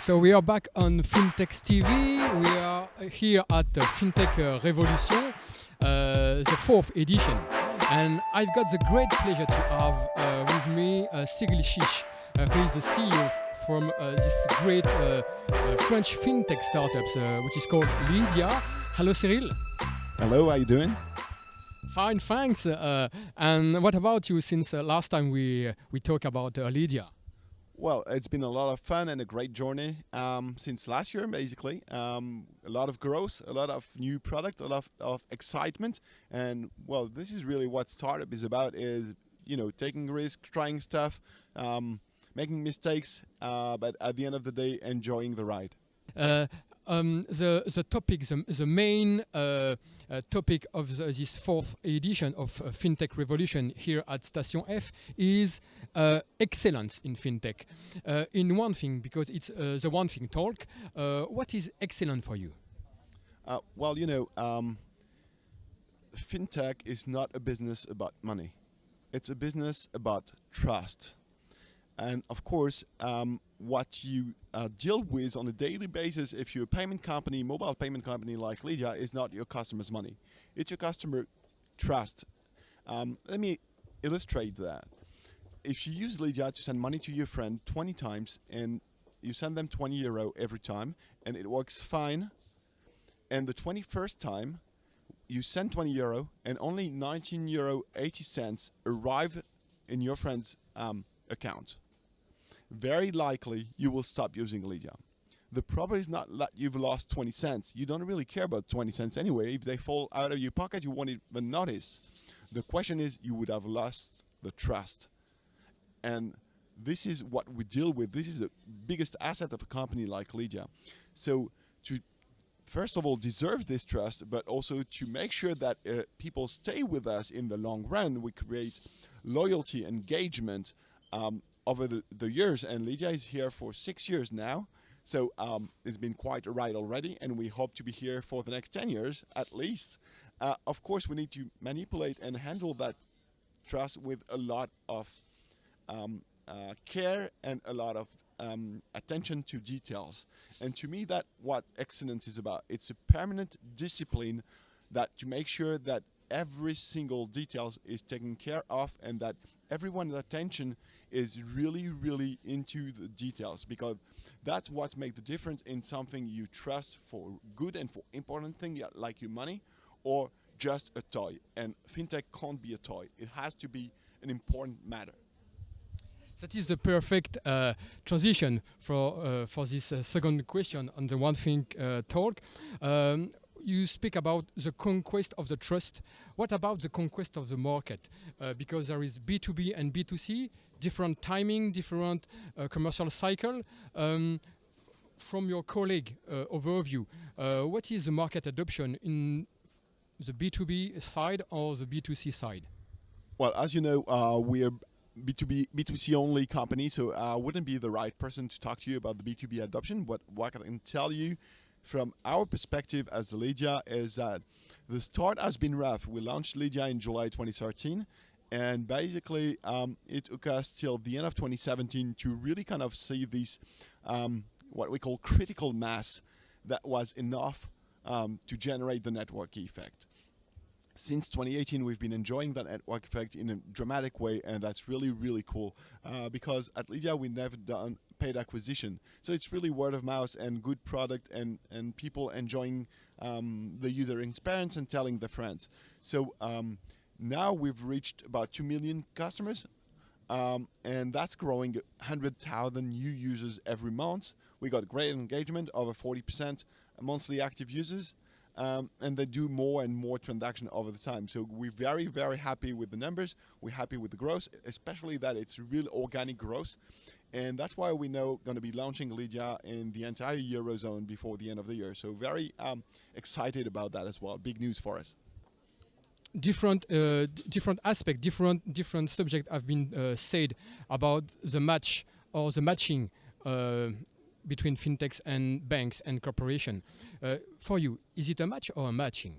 So we are back on FinTechs TV. We are here at the FinTech Revolution, the 4th edition. And I've got the great pleasure to have with me Cyril, who is the CEO from this great French FinTech startups, which is called LYDIA. Hello, Cyril. Hello, how you doing? Fine, thanks. And what about you since last time we talked about LYDIA? Well, it's been a lot of fun and a great journey since last year, basically. A lot of growth, a lot of new product, a lot of excitement. And, well, this is really what startup is about, is, you know, taking risks, trying stuff, making mistakes, but at the end of the day, enjoying the ride. The topic, the main topic of this 4th edition of FinTech Revolution here at Station F is excellence in FinTech. In one thing, because it's the one thing talk, what is excellent for you? Well, you know, FinTech is not a business about money. It's a business about trust. And of course, what you deal with on a daily basis, if you're a payment company, mobile payment company like LYDIA, is not your customer's money. It's your customer trust. Let me illustrate that. If you use LYDIA to send money to your friend 20 times and you send them €20 every time and it works fine, and the 21st time you send €20 and only €19.80 arrive in your friend's account, very likely you will stop using LYDIA. The problem is not that you've lost 20 cents. You don't really care about 20 cents anyway. If they fall out of your pocket, you won't even notice. The question is, you would have lost the trust. And this is what we deal with. This is the biggest asset of a company like LYDIA. So to, first of all, deserve this trust, but also to make sure that people stay with us in the long run, we create loyalty, engagement, over the years, and LYDIA is here for 6 years now, so it's been quite a ride already, and we hope to be here for the next 10 years at least. Of course, we need to manipulate and handle that trust with a lot of care and a lot of attention to details. And to me, that's what excellence is about. It's a permanent discipline that to make sure that every single detail is taken care of, and that everyone's attention is really, really into the details, because that's what makes the difference in something you trust for good and for important things like your money, or just a toy. And FinTech can't be a toy. It has to be an important matter. That is the perfect transition for this second question on the one thing talk. You speak about the conquest of the trust. What about the conquest of the market? Because there is B2B and B2C, different timing, different commercial cycle. From your colleague overview, what is the market adoption in the B2B side or the B2C side? Well, as you know, we are B2B, B2C only company, so I wouldn't be the right person to talk to you about the B2B adoption. But what I can tell you from our perspective as LYDIA is that the start has been rough. We launched LYDIA in July 2013, and basically it took us till the end of 2017 to really kind of see this what we call critical mass that was enough to generate the network effect. Since 2018, we've been enjoying that network effect in a dramatic way, and that's really, really cool because at LYDIA we never done paid acquisition. So it's really word of mouth and good product, and people enjoying the user experience and telling their friends. So now we've reached about 2 million customers, and that's growing 100,000 new users every month. We got great engagement, over 40% monthly active users. And they do more and more transaction over the time. So we're very, very happy with the numbers. We're happy with the growth, especially that it's real organic growth. And that's why we're now going to be launching LYDIA in the entire Eurozone before the end of the year. So very excited about that as well. Big news for us. Different aspect, different subject have been said about the match or the matching between fintechs and banks and corporation. For you, is it a match or a matching?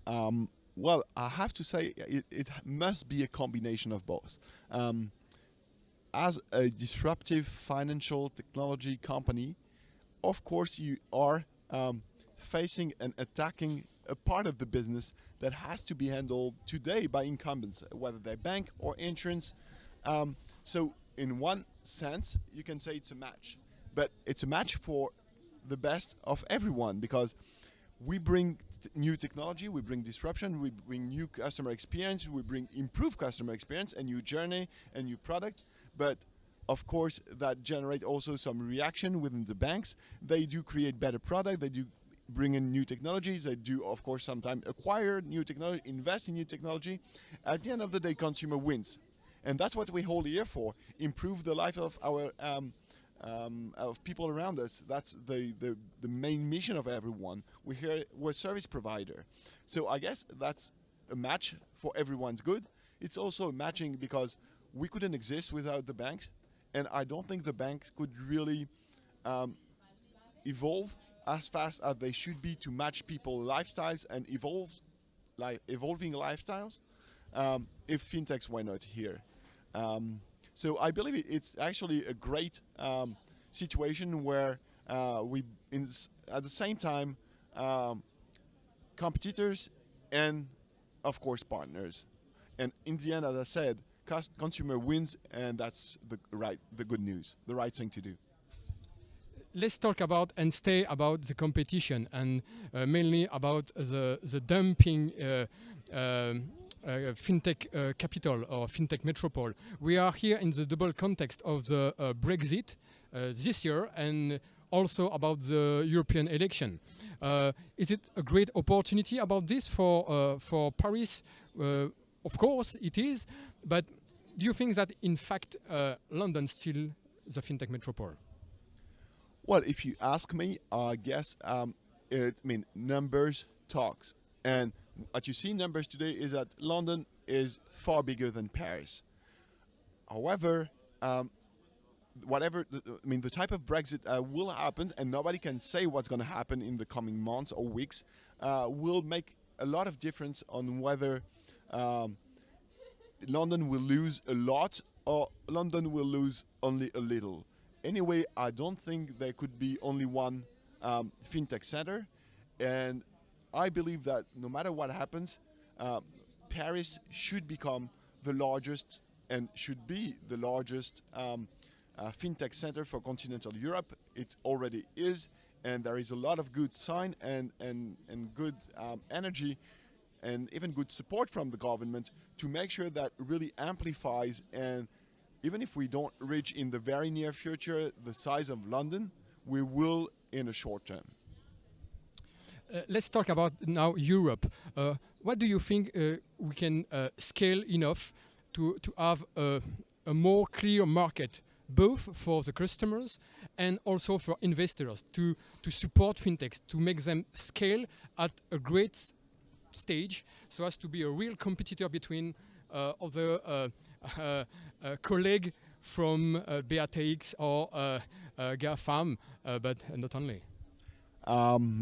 Well, I have to say it must be a combination of both. as a disruptive financial technology company, of course, you are facing and attacking a part of the business that has to be handled today by incumbents, whether they're bank or insurance. So, in one sense, you can say it's a match, but it's a match for the best of everyone because we bring new technology, we bring disruption, we bring new customer experience, we bring improved customer experience, a new journey, a new product. But of course, that generate also some reaction within the banks. They do create better product. They do bring in new technologies. They do, of course, sometimes acquire new technology, invest in new technology. At the end of the day, consumer wins, and that's what we hold here for: improve the life of our of people around us. That's the main mission of everyone. We're a service provider, so I guess that's a match for everyone's good. It's also matching because we couldn't exist without the banks, and I don't think the banks could really evolve as fast as they should be to match people's lifestyles and evolving lifestyles if fintechs were not here. So I believe it's actually a great situation where at the same time, competitors and of course partners. And in the end, as I said, consumer wins, and that's the good news, the right thing to do. Let's talk about and stay about the competition and mainly about the dumping fintech capital or fintech metropole. We are here in the double context of the Brexit this year and also about the European election. Is it a great opportunity about this for Paris? Of course it is, but do you think that in fact London is still the fintech metropole? Well, if you ask me, I guess numbers talks, and what you see in numbers today is that London is far bigger than Paris. However, the type of Brexit will happen, and nobody can say what's going to happen in the coming months or weeks, will make a lot of difference on whether London will lose a lot or London will lose only a little. Anyway, I don't think there could be only one fintech center, and I believe that no matter what happens, Paris should become the largest and should be the largest fintech center for continental Europe. It already is, and there is a lot of good sign and good energy and even good support from the government to make sure that really amplifies. And even if we don't reach in the very near future the size of London, we will in a short term. Let's talk about now Europe. What do you think we can scale enough to have a more clear market, both for the customers and also for investors, to support fintechs, to make them scale at a great stage, so as to be a real competitor between other colleagues from BATX or GAFAM, but not only.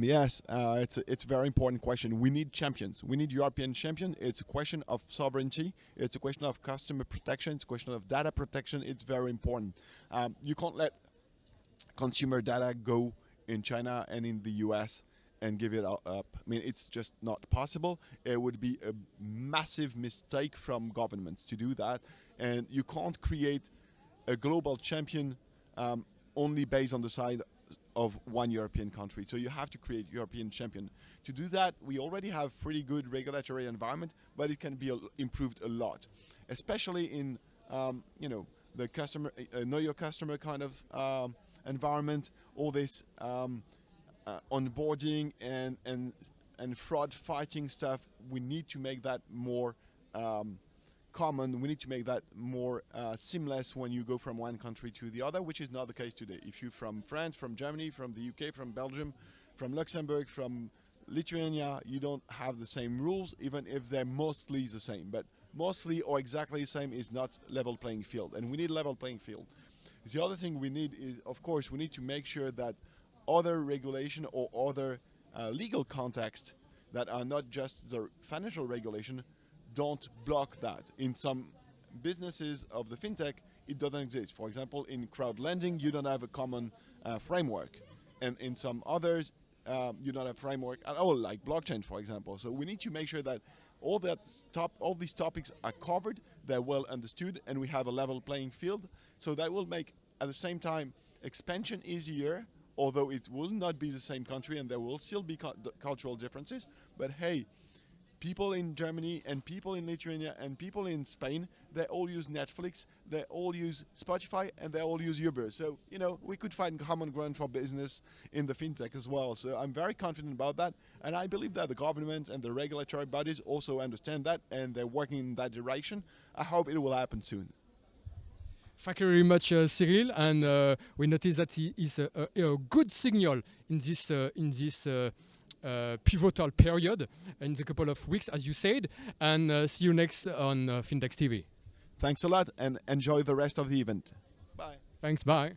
Yes, it's a very important question. We need champions. We need European champions. It's a question of sovereignty. It's a question of customer protection. It's a question of data protection. It's very important. You can't let consumer data go in China and in the US and give it up. I mean, it's just not possible. It would be a massive mistake from governments to do that. And you can't create a global champion only based on the side of one European country. So you have to create European champion. To do that, we already have pretty good regulatory environment, but it can be improved a lot, especially in the customer know your customer kind of environment. All this onboarding and fraud fighting stuff. We need to make that more common. We need to make that more seamless when you go from one country to the other, which is not the case today. If you're from France, from Germany, from the UK, from Belgium, from Luxembourg, from Lithuania, you don't have the same rules, even if they're mostly the same. But mostly or exactly the same is not level playing field, and we need level playing field. The other thing we need is, of course, we need to make sure that other regulation or other legal context that are not just the financial regulation don't block that. In some businesses of the fintech, it doesn't exist. For example, in crowd lending, you don't have a common framework, and in some others, you don't have framework at all, like blockchain, for example. So we need to make sure that all these topics are covered, they're well understood, and we have a level playing field. So that will make, at the same time, expansion easier, although it will not be the same country and there will still be cultural differences. But hey, people in Germany and people in Lithuania and people in Spain, they all use Netflix, they all use Spotify, and they all use Uber. So, you know, we could find common ground for business in the FinTech as well. So I'm very confident about that. And I believe that the government and the regulatory bodies also understand that and they're working in that direction. I hope it will happen soon. Thank you very much, Cyril. And we notice that he is a good signal in this pivotal period in the couple of weeks, as you said. And see you next on FinTechs TV. Thanks a lot and enjoy the rest of the event. Bye. Thanks. Bye.